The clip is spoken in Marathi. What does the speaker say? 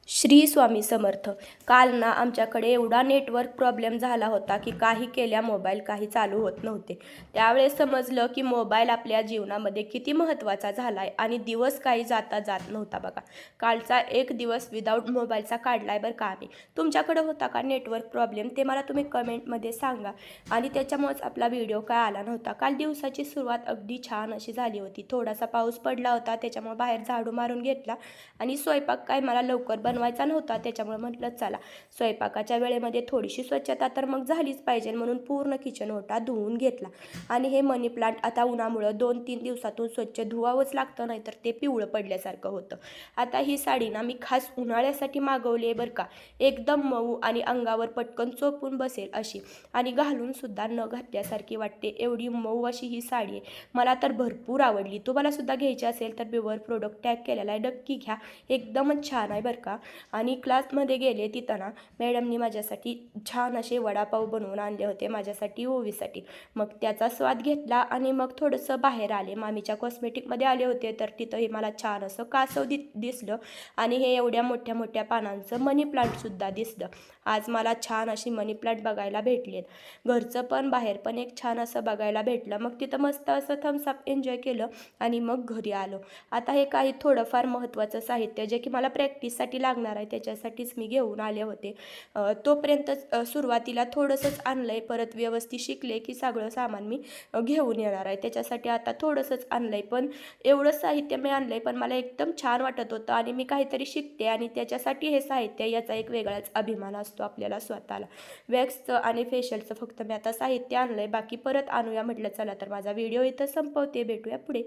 श्री स्वामी समर्थ. काल ना आमच्याकडे एवढा नेटवर्क प्रॉब्लेम झाला होता की काही केल्या मोबाईल काही चालू होत नव्हते. त्यावेळेस समजलं की मोबाईल आपल्या जीवनामध्ये किती महत्त्वाचा झाला आहे आणि दिवस काही जाता जात नव्हता बघा. कालचा एक दिवस विदाऊट मोबाईलचा काढला आहे बरं का आम्ही. तुमच्याकडं होता का नेटवर्क प्रॉब्लेम ते मला तुम्ही कमेंटमध्ये सांगा. आणि त्याच्यामुळेच आपला व्हिडिओ काय आला नव्हता. काल दिवसाची सुरुवात अगदी छान अशी झाली होती. थोडासा पाऊस पडला होता त्याच्यामुळे बाहेर झाडू मारून घेतला आणि स्वयंपाक काय मला लवकर बनवायचा नव्हता त्याच्यामुळे म्हटलं चला स्वयंपाकाच्या वेळेमध्ये थोडीशी स्वच्छता तर मग झालीच पाहिजे म्हणून पूर्ण किचन ओटा धुवून घेतला. आणि हे मनी प्लांट आता उन्हामुळं 2-3 दिवसातून स्वच्छ धुवावंच लागतं, नाहीतर ते पिवळं पडल्यासारखं होतं. आता ही साडी ना मी खास उन्हाळ्यासाठी मागवली आहे बरं का. एकदम मऊ आणि अंगावर पटकन चोपून बसेल अशी आणि घालून सुद्धा न घातल्यासारखी वाटते एवढी मऊ अशी ही साडी आहे. मला तर भरपूर आवडली. तुम्हाला सुद्धा घ्यायची असेल तर बिवर प्रोडक्ट टॅग केलेला आहे, नक्की घ्या. एकदमच छान आहे बरं का. आणि क्लासमध्ये गेले तिथं ना मॅडमनी माझ्यासाठी छान असे वडापाव बनवून आणले होते माझ्यासाठी ओवीसाठी. मग त्याचा स्वाद घेतला आणि मग थोडंसं बाहेर आले. मामीच्या कॉस्मेटिकमध्ये आले होते तर तिथंही मला छान असं कासव दिसलं आणि हे एवढ्या मोठ्या मोठ्या पानांचं मनी प्लांटसुद्धा दिसलं. आज मला छान अशी मनी प्लांट बघायला भेटलेत. घरचं पण बाहेर पण एक छान असं बघायला भेटलं. मग तिथं मस्त असं थम्सअप एन्जॉय केलं आणि मग घरी आलो. आता हे काही थोडंफार महत्त्वाचं साहित्य जे की मला प्रॅक्टिससाठी लागणार आहे त्याच्यासाठीच मी घेऊन आले होते. तोपर्यंत सुरुवातीला थोडंसंच आणलं आहे, परत व्यवस्थित शिकले की सगळं सामान मी घेऊन येणार आहे. त्याच्यासाठी आता थोडंसंच आणलं आहे, पण एवढंच साहित्य मी आणलं आहे पण मला एकदम छान वाटत होतं आणि मी काहीतरी शिकते आणि त्याच्यासाठी हे साहित्य याचा एक वेगळाच अभिमान असतो आपल्याला स्वतःला. वॅक्सचं आणि फेशियलचं फक्त मी आता साहित्य आणलं आहे, बाकी परत आणूया म्हटलं. चला तर माझा व्हिडिओ इथं संपवते, भेटूया पुढे.